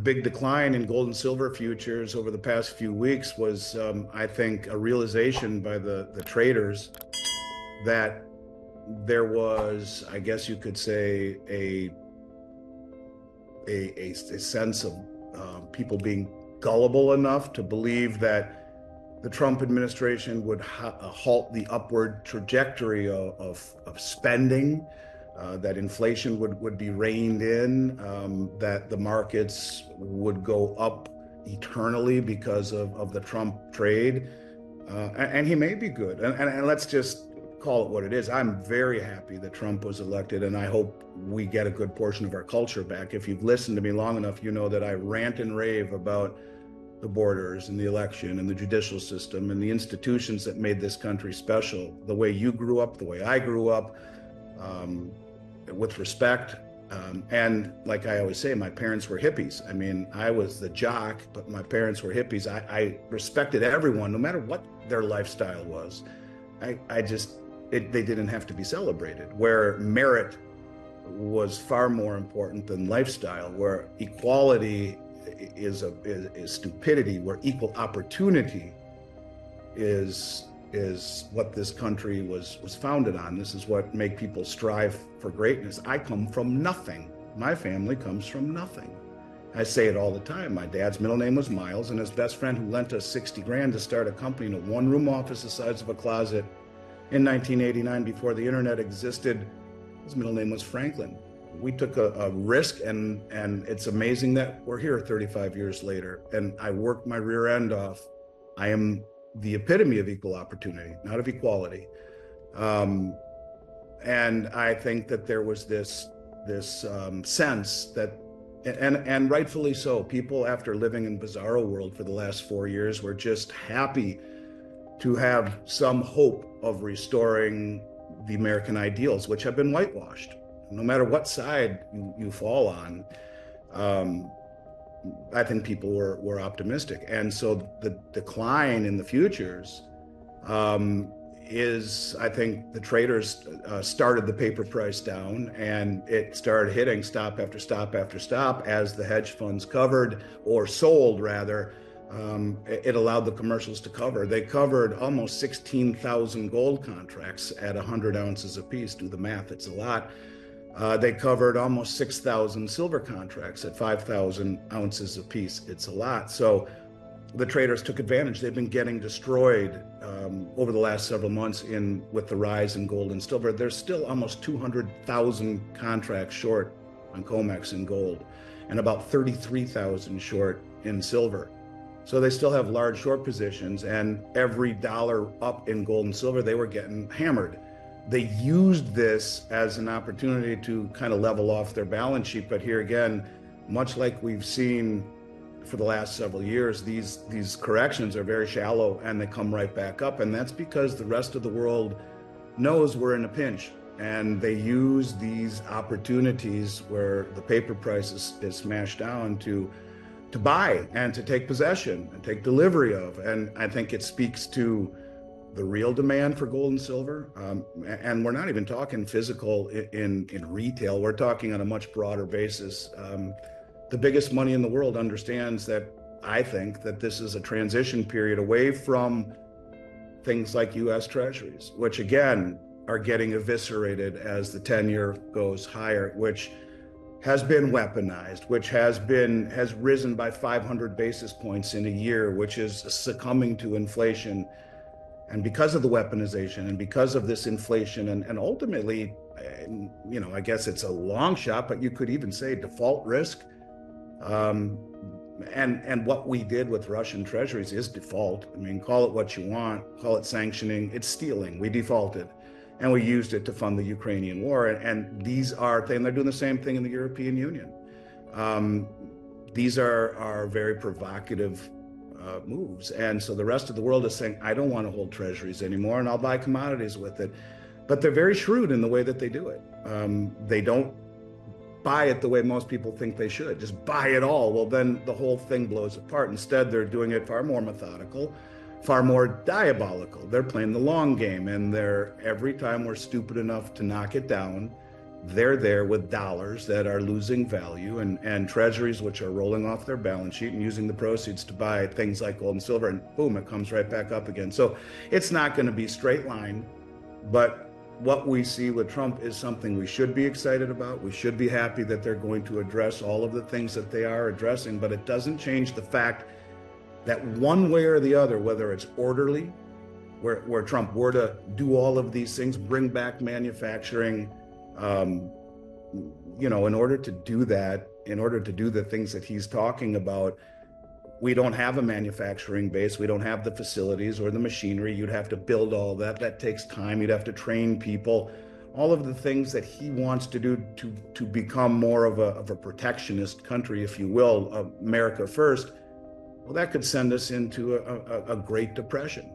big decline in gold and silver futures over the past few weeks was, I think, a realization by the traders that there was, I guess you could say, a sense of people being gullible enough to believe that the Trump administration would halt the upward trajectory of spending, that inflation would be reined in, that the markets would go up eternally because of the Trump trade. And he may be good. And let's just call it what it is. I'm very happy that Trump was elected, and I hope we get a good portion of our culture back. If you've listened to me long enough, you know that I rant and rave about the borders and the election and the judicial system and the institutions that made this country special. The way you grew up, the way I grew up, with respect. And like I always say, my parents were hippies. I mean, I was the jock, but my parents were hippies. I respected everyone, no matter what their lifestyle was. They didn't have to be celebrated, where merit was far more important than lifestyle, where equality is stupidity, where equal opportunity is what this country was founded on. This is what make people strive for greatness. I come from nothing. My family comes from nothing. I say it all the time. My dad's middle name was Miles, and his best friend, who lent us 60 grand to start a company in a one-room office the size of a closet in 1989, before the internet existed, his middle name was Franklin. We took a risk, and it's amazing that we're here 35 years later. And I worked my rear end off. I am the epitome of equal opportunity, not of equality. And I think that there was this sense that, and rightfully so, people, after living in bizarro world for the last 4 years, were just happy to have some hope of restoring the American ideals, which have been whitewashed. No matter what side you fall on, I think people were optimistic. And so the decline in the futures is, I think the traders started the paper price down, and it started hitting stop after stop after stop as the hedge funds covered, or sold rather. It allowed the commercials to cover. They covered almost 16,000 gold contracts at 100 ounces apiece. Do the math, it's a lot. They covered almost 6,000 silver contracts at 5,000 ounces apiece. It's a lot. So the traders took advantage. They've been getting destroyed over the last several months with the rise in gold and silver. There's still almost 200,000 contracts short on COMEX in gold, and about 33,000 short in silver. So they still have large short positions, and every dollar up in gold and silver, they were getting hammered. They used this as an opportunity to kind of level off their balance sheet. But here again, much like we've seen for the last several years, these corrections are very shallow, and they come right back up. And that's because the rest of the world knows we're in a pinch, and they use these opportunities where the paper price is smashed down to buy and to take possession and take delivery of. And I think it speaks to the real demand for gold and silver. And we're not even talking physical in retail. We're talking on a much broader basis. The biggest money in the world understands that, I think, that this is a transition period away from things like US Treasuries, which again are getting eviscerated as the 10-year goes higher, which has been weaponized, which has risen by 500 basis points in a year, which is succumbing to inflation. And because of the weaponization and because of this inflation, and ultimately, I guess it's a long shot, but you could even say default risk. And what we did with Russian treasuries is default. I mean, call it what you want, call it sanctioning, it's stealing. We defaulted, and we used it to fund the Ukrainian war. And these are things, they're doing the same thing in the European Union. These are very provocative moves. And so the rest of the world is saying, I don't want to hold treasuries anymore, and I'll buy commodities with it. But they're very shrewd in the way that they do it. They don't buy it the way most people think they should, just buy it all. Well, then the whole thing blows apart. Instead, they're doing it far more methodical, far more diabolical. They're playing the long game, and every time we're stupid enough to knock it down, they're there with dollars that are losing value and treasuries which are rolling off their balance sheet and using the proceeds to buy things like gold and silver, and boom, it comes right back up again. So it's not going to be straight line, but what we see with Trump is something we should be excited about. We should be happy that they're going to address all of the things that they are addressing, but it doesn't change the fact that one way or the other, whether it's orderly, where Trump were to do all of these things, bring back manufacturing, in order to do that, in order to do the things that he's talking about, we don't have a manufacturing base. We don't have the facilities or the machinery. You'd have to build all that. That takes time. You'd have to train people. All of the things that he wants to do to become more of a protectionist country, if you will, America first, well, that could send us into a Great Depression.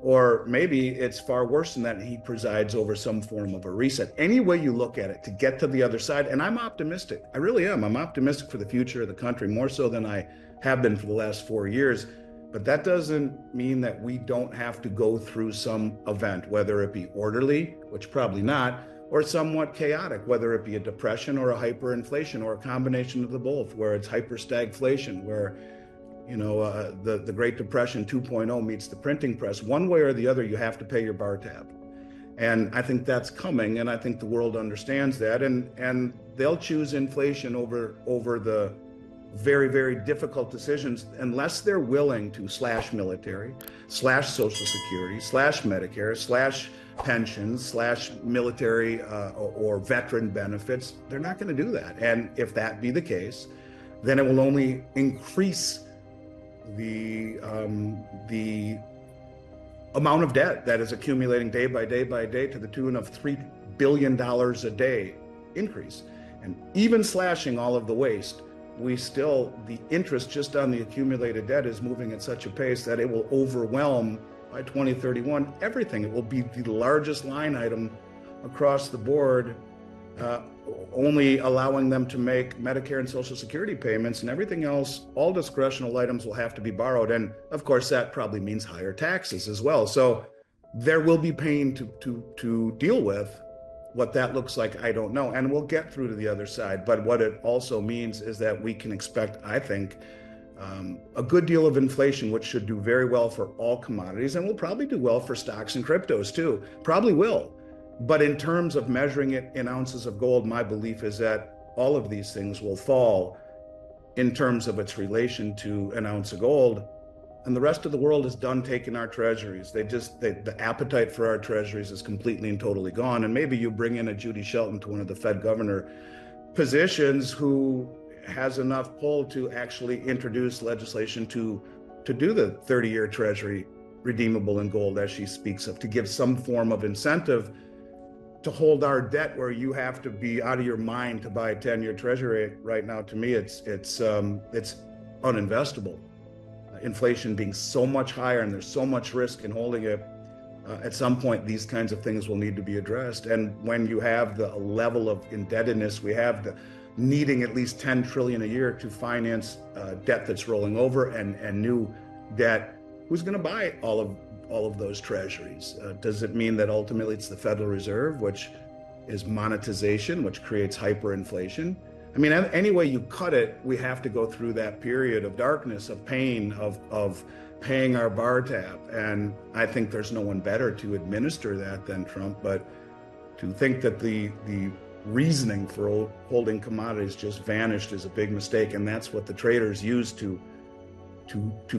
Or maybe it's far worse than that, and he presides over some form of a reset. Any way you look at it, to get to the other side, and I'm optimistic. I really am. I'm optimistic for the future of the country, more so than I have been for the last 4 years. But that doesn't mean that we don't have to go through some event, whether it be orderly, which probably not, or somewhat chaotic, whether it be a depression or a hyperinflation or a combination of the both, where it's hyperstagflation, where the Great Depression 2.0 meets the printing press. One way or the other, you have to pay your bar tab. And I think that's coming, and I think the world understands that, and they'll choose inflation over the very, very difficult decisions unless they're willing to slash military, slash Social Security, slash Medicare, slash pensions, slash military or veteran benefits. They're not going to do that. And if that be the case, then it will only increase the amount of debt that is accumulating day by day by day to the tune of $3 billion a day increase. And even slashing all of the waste, the interest just on the accumulated debt is moving at such a pace that it will overwhelm by 2031 everything. It will be the largest line item across the board, only allowing them to make Medicare and Social Security payments, and everything else, all discretional items will have to be borrowed. And of course, that probably means higher taxes as well. So there will be pain to deal with. What that looks like, I don't know. And we'll get through to the other side. But what it also means is that we can expect, I think, a good deal of inflation, which should do very well for all commodities, and will probably do well for stocks and cryptos too. Probably will. But in terms of measuring it in ounces of gold, my belief is that all of these things will fall in terms of its relation to an ounce of gold. And the rest of the world is done taking our treasuries. The appetite for our treasuries is completely and totally gone. And maybe you bring in a Judy Shelton to one of the Fed governor positions who has enough pull to actually introduce legislation to do the 30-year treasury redeemable in gold, as she speaks of, to give some form of incentive to hold our debt, where you have to be out of your mind to buy a 10-year treasury right now. To me, it's uninvestable. Inflation being so much higher and there's so much risk in holding it, at some point these kinds of things will need to be addressed. And when you have the level of indebtedness, we have the needing at least 10 trillion a year to finance debt that's rolling over and new debt, who's going to buy all of those treasuries? Does it mean that ultimately it's the Federal Reserve, which is monetization, which creates hyperinflation? I mean, any way you cut it, we have to go through that period of darkness, of pain, of paying our bar tab. And I think there's no one better to administer that than Trump. But to think that the reasoning for holding commodities just vanished is a big mistake. And that's what the traders used to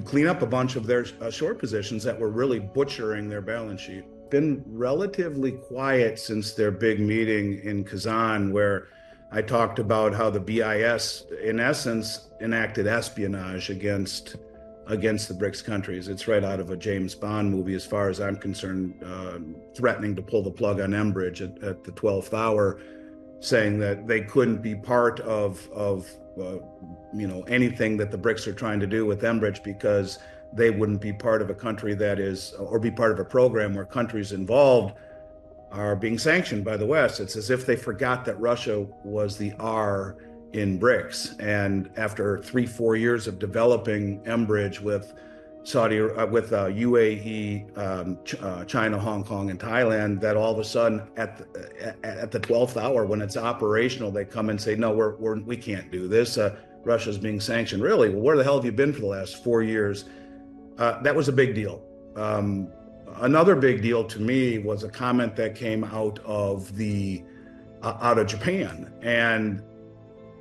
clean up a bunch of their short positions that were really butchering their balance sheet. Been relatively quiet since their big meeting in Kazan, where I talked about how the BIS, in essence, enacted espionage against the BRICS countries. It's right out of a James Bond movie, as far as I'm concerned, threatening to pull the plug on mBridge at the 12th hour, saying that they couldn't be part of anything that the BRICS are trying to do with mBridge, because they wouldn't be part of a country that is, or be part of a program where countries involved are being sanctioned by the West. It's as if they forgot that Russia was the R in BRICS. And after 3-4 years of developing mBridge with UAE, China, Hong Kong, and Thailand, that all of a sudden at the 12th hour when it's operational, they come and say, no, we can't do this. Russia's being sanctioned. Really? Well, where the hell have you been for the last 4 years? That was a big deal. Another big deal to me was a comment that came out of Japan, and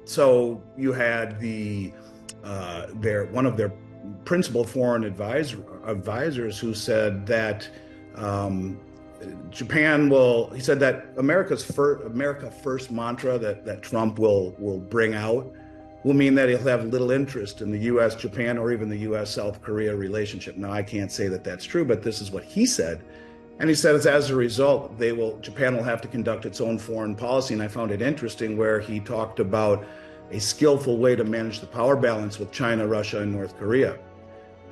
so you had one of their principal foreign advisors who said that he said that America first mantra that Trump will bring out will mean that he'll have little interest in the U.S. Japan or even the U.S. South Korea relationship. Now, I can't say that that's true, but this is what he said. And he said, as a result, Japan will have to conduct its own foreign policy. And I found it interesting where he talked about a skillful way to manage the power balance with China, Russia, and North Korea.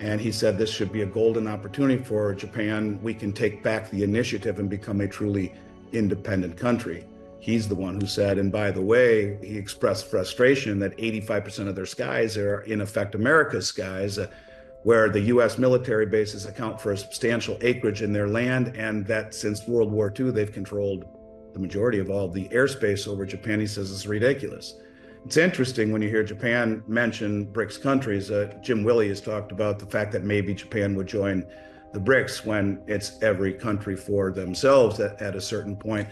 And he said this should be a golden opportunity for Japan. We can take back the initiative and become a truly independent country. He's the one who said, and by the way, he expressed frustration that 85% of their skies are in effect America's skies, where the U.S. military bases account for a substantial acreage in their land, and that since World War II, they've controlled the majority of all the airspace over Japan. He says it's ridiculous. It's interesting when you hear Japan mention BRICS countries. Jim Willey has talked about the fact that maybe Japan would join the BRICS when it's every country for themselves at a certain point.